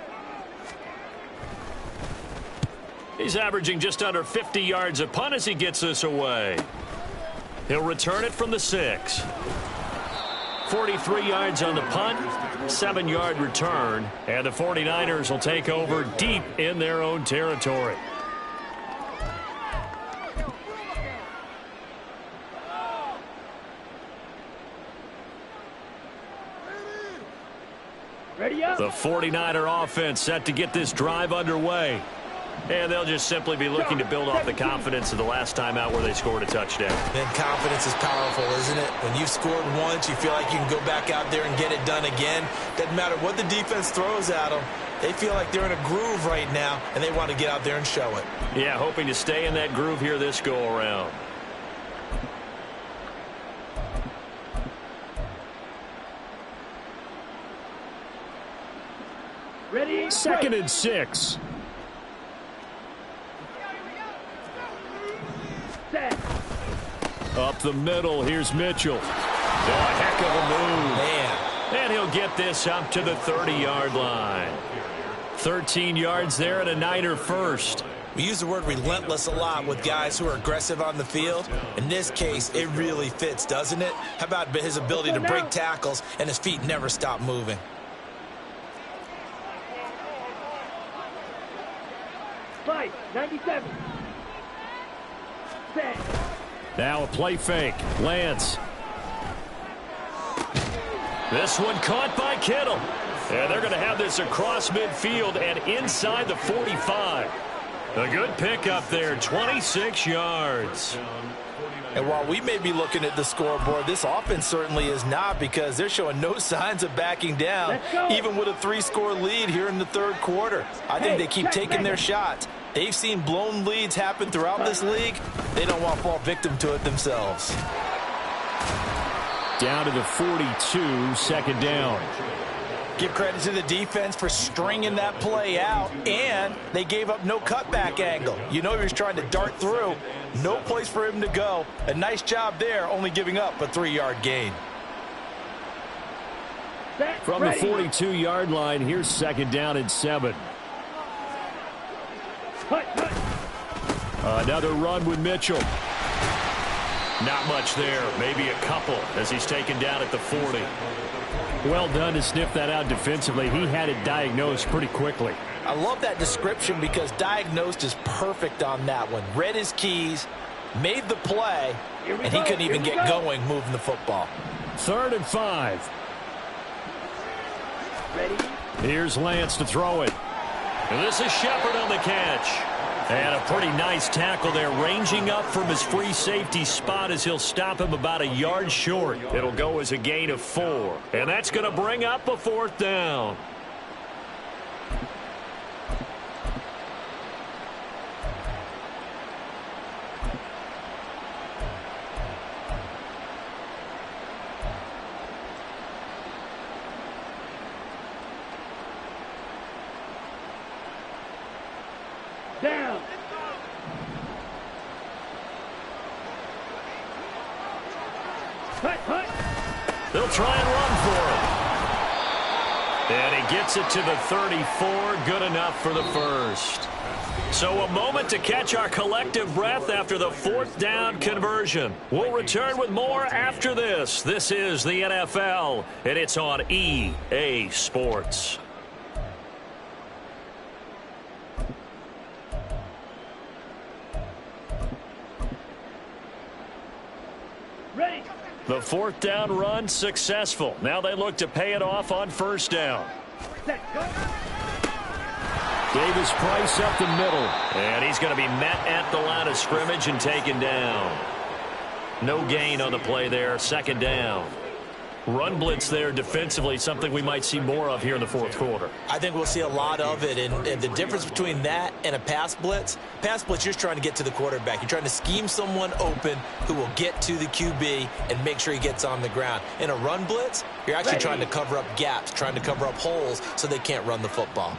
He's averaging just under 50 yards a punt as he gets this away. He'll return it from the 6. 43 yards on the punt, 7-yard return, and the 49ers will take over deep in their own territory. Ready up. The 49er offense set to get this drive underway. And they'll just simply be looking to build off the confidence of the last time out where they scored a touchdown. And confidence is powerful, isn't it? When you've scored once, you feel like you can go back out there and get it done again. Doesn't matter what the defense throws at them. They feel like they're in a groove right now, and they want to get out there and show it. Yeah, hoping to stay in that groove here this go-around. Ready? 2nd and 6. Set. Up the middle, here's Mitchell. Oh, a heck of a move. Man. And he'll get this up to the 30-yard line. 13 yards there and a Niner first. We use the word relentless a lot with guys who are aggressive on the field. In this case, it really fits, doesn't it? How about his ability to break tackles and his feet never stop moving? Fight. 97. Set. Now a play fake. Lance. This one caught by Kittle. And they're going to have this across midfield and inside the 45. A good pickup there, 26 yards. And while we may be looking at the scoreboard, this offense certainly is not, because they're showing no signs of backing down, even with a 3-score lead here in the third quarter. I think they keep taking their shots. They've seen blown leads happen throughout this league. They don't want to fall victim to it themselves. Down to the 42, 2nd down. Give credit to the defense for stringing that play out, and they gave up no cutback angle. You know he was trying to dart through. No place for him to go. A nice job there, only giving up a 3-yard gain. From the 42-yard line, here's 2nd down and 7. Another run with Mitchell. Not much there, maybe a couple as he's taken down at the 40. Well done to sniff that out defensively. He had it diagnosed pretty quickly. I love that description because diagnosed is perfect on that one. Read his keys, made the play, and he couldn't even get going moving the football. 3rd and 5. Ready? Here's Lance to throw it. And this is Shepard on the catch. And a pretty nice tackle there, ranging up from his free safety spot as he'll stop him about a yard short. It'll go as a gain of 4. And that's going to bring up a 4th down. Down. Hut. They'll try and run for it. And he gets it to the 34. Good enough for the first. So a moment to catch our collective breath after the 4th down conversion. We'll return with more after this. This is the NFL, and it's on EA Sports. Ready. The 4th down run successful. Now they look to pay it off on 1st down. Set. Go. Davis Price up the middle. And he's going to be met at the line of scrimmage and taken down. No gain on the play there. 2nd down. Run blitz there defensively, something we might see more of here in the 4th quarter. I think we'll see a lot of it, and the difference between that and a pass blitz, you're just trying to get to the quarterback. You're trying to scheme someone open who will get to the QB and make sure he gets on the ground. In a run blitz, you're actually trying to cover up gaps, trying to cover up holes so they can't run the football.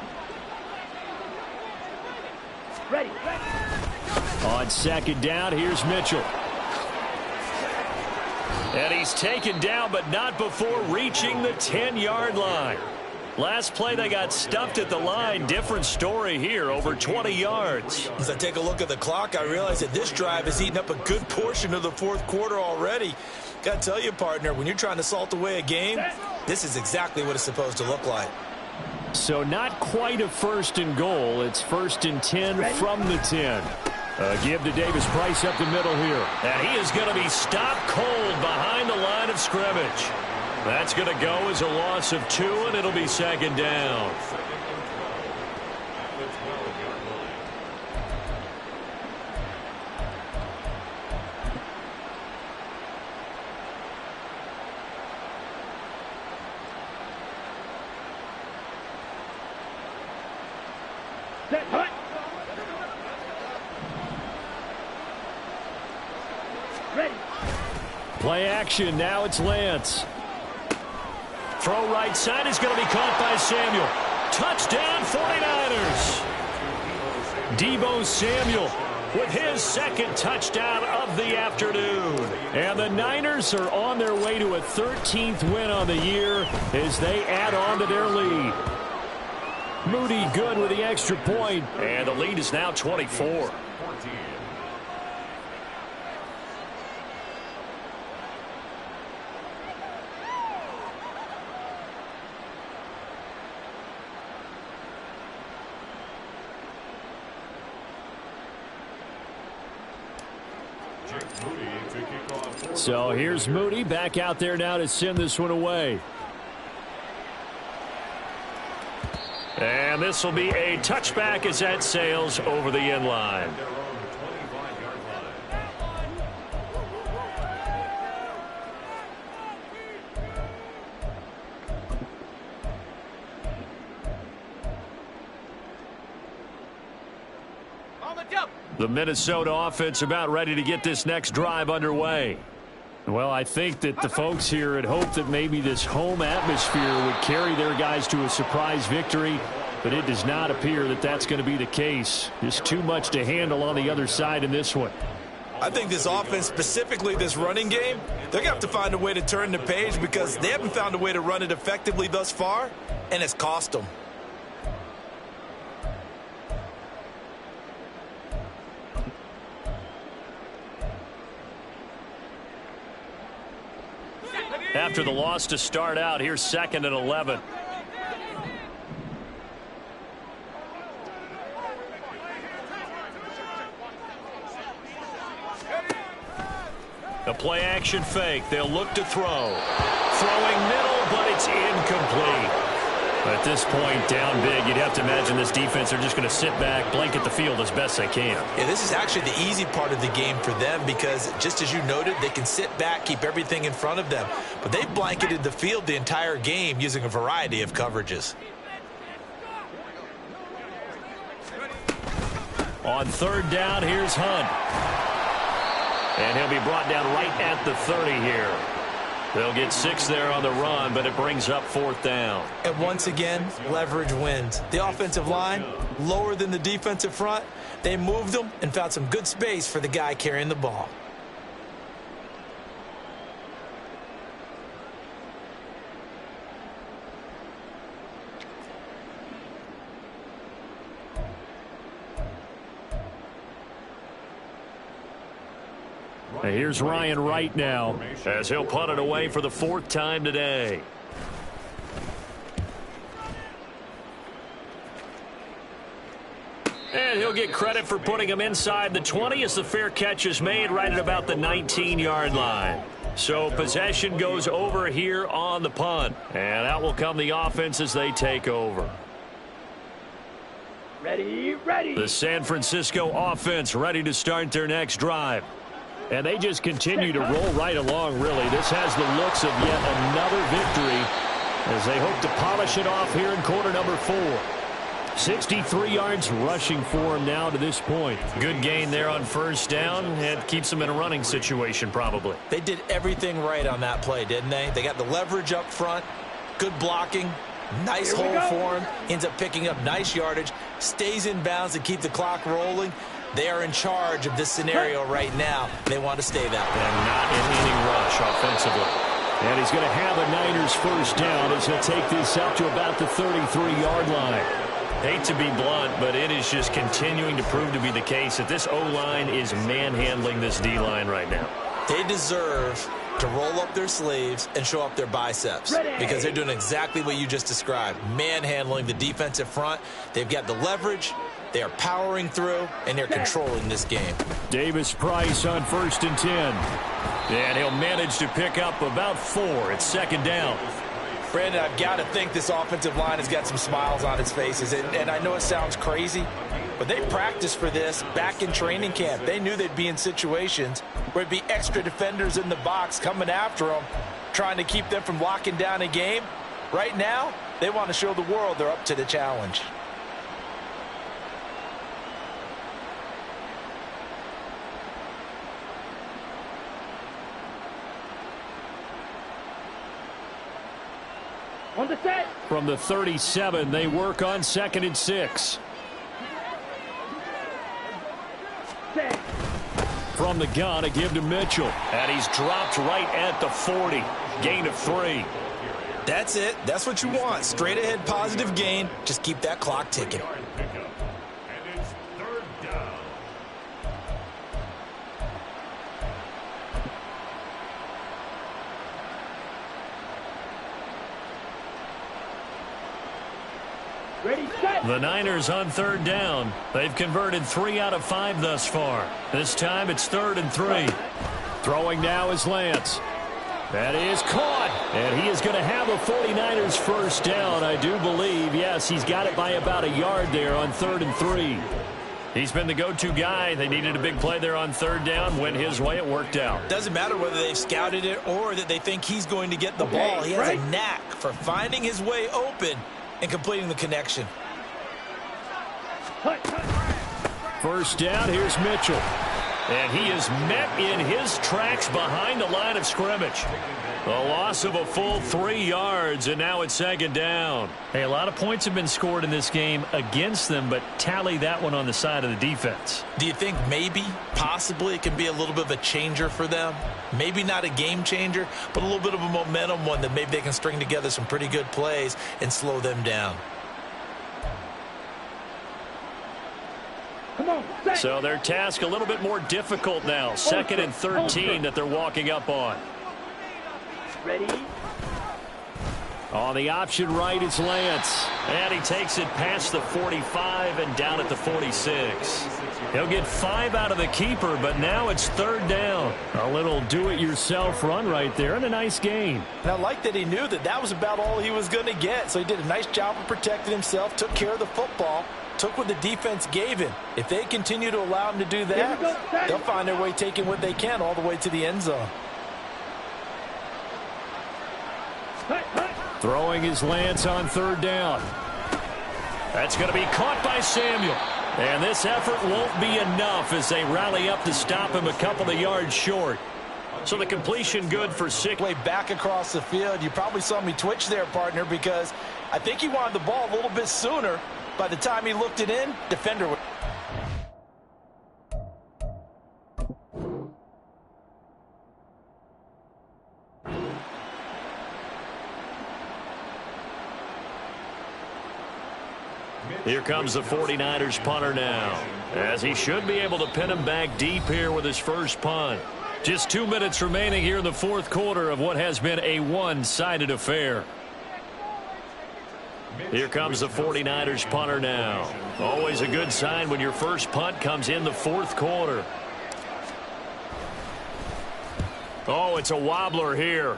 Ready. On 2nd down, here's Mitchell. And he's taken down, but not before reaching the 10-yard line. Last play, they got stuffed at the line. Different story here, over 20 yards. As I take a look at the clock, I realize that this drive has eaten up a good portion of the 4th quarter already. Got to tell you, partner, when you're trying to salt away a game, this is exactly what it's supposed to look like. So not quite a 1st and goal. It's 1st and 10 from the 10. Give to Davis Price up the middle here. And he is going to be stopped cold behind the line of scrimmage. That's going to go as a loss of 2, and it'll be 2nd down. Set. Hut. Ready. Play action. Now it's Lance. Throw right side is going to be caught by Samuel. Touchdown 49ers. Deebo Samuel with his second touchdown of the afternoon. And the Niners are on their way to a 13th win on the year as they add on to their lead. Moody good with the extra point, and the lead is now 24. So here's Moody back out there now to send this one away. And this will be a touchback as that sails over the end line. The Minnesota offense about ready to get this next drive underway. Well, I think that the folks here had hoped that maybe this home atmosphere would carry their guys to a surprise victory, but it does not appear that that's going to be the case. Just too much to handle on the other side in this one. I think this offense, specifically this running game, they're going to have to find a way to turn the page because they haven't found a way to run it effectively thus far, and it's cost them. After the loss to start out, here's 2nd and 11. The play action fake. They'll look to throw. Throwing middle, but it's incomplete. At this point, down big, you'd have to imagine this defense are just going to sit back, blanket the field as best they can. Yeah, this is actually the easy part of the game for them because, just as you noted, they can sit back, keep everything in front of them. But they blanketed the field the entire game using a variety of coverages. On 3rd down, here's Hunt. And he'll be brought down right at the 30 here. They'll get 6 there on the run, but it brings up 4th down. And once again, leverage wins. The offensive line, lower than the defensive front. They moved them and found some good space for the guy carrying the ball. And here's Ryan Wright now as he'll punt it away for the 4th time today. And he'll get credit for putting him inside the 20 as the fair catch is made right at about the 19-yard line. So possession goes over here on the punt. And out will come the offense as they take over. Ready, ready. The San Francisco offense ready to start their next drive. And they just continue to roll right along, really. This has the looks of yet another victory as they hope to polish it off here in quarter number 4. 63 yards rushing for him now to this point. Good gain there on 1st down. It keeps them in a running situation probably. They did everything right on that play, didn't they? They got the leverage up front, good blocking, nice hole for him, ends up picking up nice yardage, stays in bounds to keep the clock rolling. They are in charge of this scenario right now. They want to stay that way. And not in any rush offensively. And he's going to have a Niners 1st down as he'll take this up to about the 33-yard line. Hate to be blunt, but it is just continuing to prove to be the case that this O-line is manhandling this D-line right now. They deserve to roll up their sleeves and show up their biceps because they're doing exactly what you just described, manhandling the defensive front. They've got the leverage. They are powering through, and they're controlling this game. Davis Price on 1st and 10. And he'll manage to pick up about 4. It's 2nd down. Brandon, I've got to think this offensive line has got some smiles on its faces. And I know it sounds crazy, but they practiced for this back in training camp. They knew they'd be in situations where it'd be extra defenders in the box coming after them, trying to keep them from locking down a game. Right now, they want to show the world they're up to the challenge. On the set. From the 37, they work on 2nd and 6. Set. From the gun, a give to Mitchell. And he's dropped right at the 40. Gain of 3. That's it. That's what you want. Straight ahead positive gain. Just keep that clock ticking. And it's 3rd down. Ready, set. The Niners on 3rd down. They've converted 3 out of 5 thus far. This time it's 3rd and 3. Throwing now is Lance. That is caught. And he is going to have a 49ers first down, I do believe. Yes, he's got it by about a yard there on 3rd and 3. He's been the go-to guy. They needed a big play there on 3rd down. Went his way. It worked out. Doesn't matter whether they've scouted it or that they think he's going to get the ball. He has a knack for finding his way open and completing the connection. First down, here's Mitchell. And he is met in his tracks behind the line of scrimmage. A loss of a full 3 yards, and now it's 2nd down. Hey, a lot of points have been scored in this game against them, but tally that one on the side of the defense. Do you think maybe, possibly, it can be a little bit of a changer for them? Maybe not a game changer, but a little bit of a momentum one that maybe they can string together some pretty good plays and slow them down. Come on, set. So their task a little bit more difficult now. 2nd and 13 that they're walking up on. Ready. On the option right is Lance. And he takes it past the 45 and down at the 46. He'll get 5 out of the keeper, but now it's 3rd down. A little do-it-yourself run right there and a nice gain. And I like that he knew that that was about all he was going to get. So he did a nice job of protecting himself, took care of the football, took what the defense gave him. If they continue to allow him to do that, they'll find their way taking what they can all the way to the end zone. Throwing his Lance on 3rd down. That's going to be caught by Samuel. And this effort won't be enough as they rally up to stop him a couple of yards short. So the completion good for 6. Way back across the field. You probably saw me twitch there, partner, because I think he wanted the ball a little bit sooner. By the time he looked it in, defender would. Here comes the 49ers punter now, as he should be able to pin him back deep here with his first punt. Just 2 minutes remaining here in the 4th quarter of what has been a one-sided affair. Here comes the 49ers punter now. Always a good sign when your first punt comes in the 4th quarter. Oh, it's a wobbler here.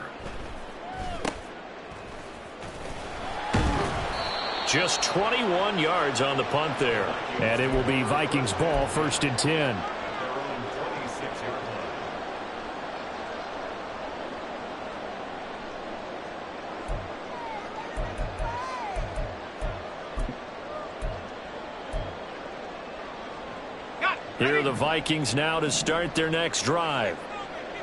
Just 21 yards on the punt there. And it will be Vikings ball, 1st and 10. Here are the Vikings now to start their next drive.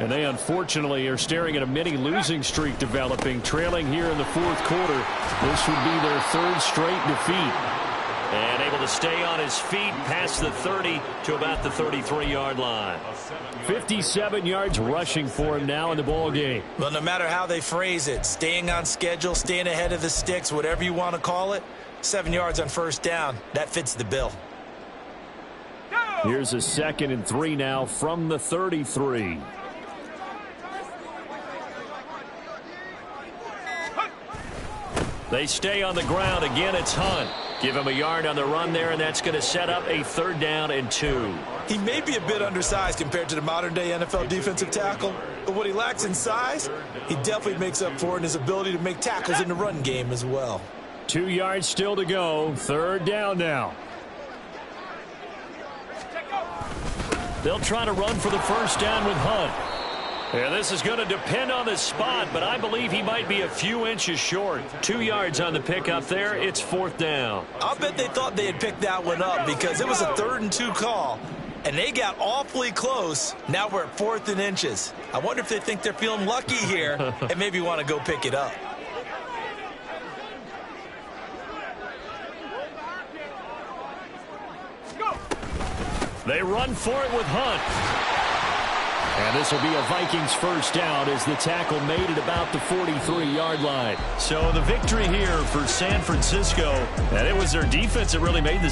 And they unfortunately are staring at a mini losing streak developing, trailing here in the 4th quarter. This would be their 3rd straight defeat. And able to stay on his feet past the 30 to about the 33-yard line. 57 yards rushing for him now in the ball game. Well, no matter how they phrase it, staying on schedule, staying ahead of the sticks, whatever you want to call it, 7 yards on 1st down, that fits the bill. Here's a 2nd and 3 now from the 33. They stay on the ground. Again, it's Hunt. Give him a yard on the run there, and that's going to set up a 3rd down and 2. He may be a bit undersized compared to the modern-day NFL defensive tackle, but what he lacks in size, he definitely makes up for in his ability to make tackles in the run game as well. 2 yards still to go. 3rd down now. They'll try to run for the first down with Hunt. And this is going to depend on the spot, but I believe he might be a few inches short. 2 yards on the pickup there. It's 4th down. I'll bet they thought they had picked that one up because it was a 3rd and 2 call, and they got awfully close. Now we're at 4th and inches. I wonder if they think they're feeling lucky here and maybe want to go pick it up. They run for it with Hunt. And this will be a Vikings first down as the tackle made at about the 43-yard line. So the victory here for San Francisco, and it was their defense that really made this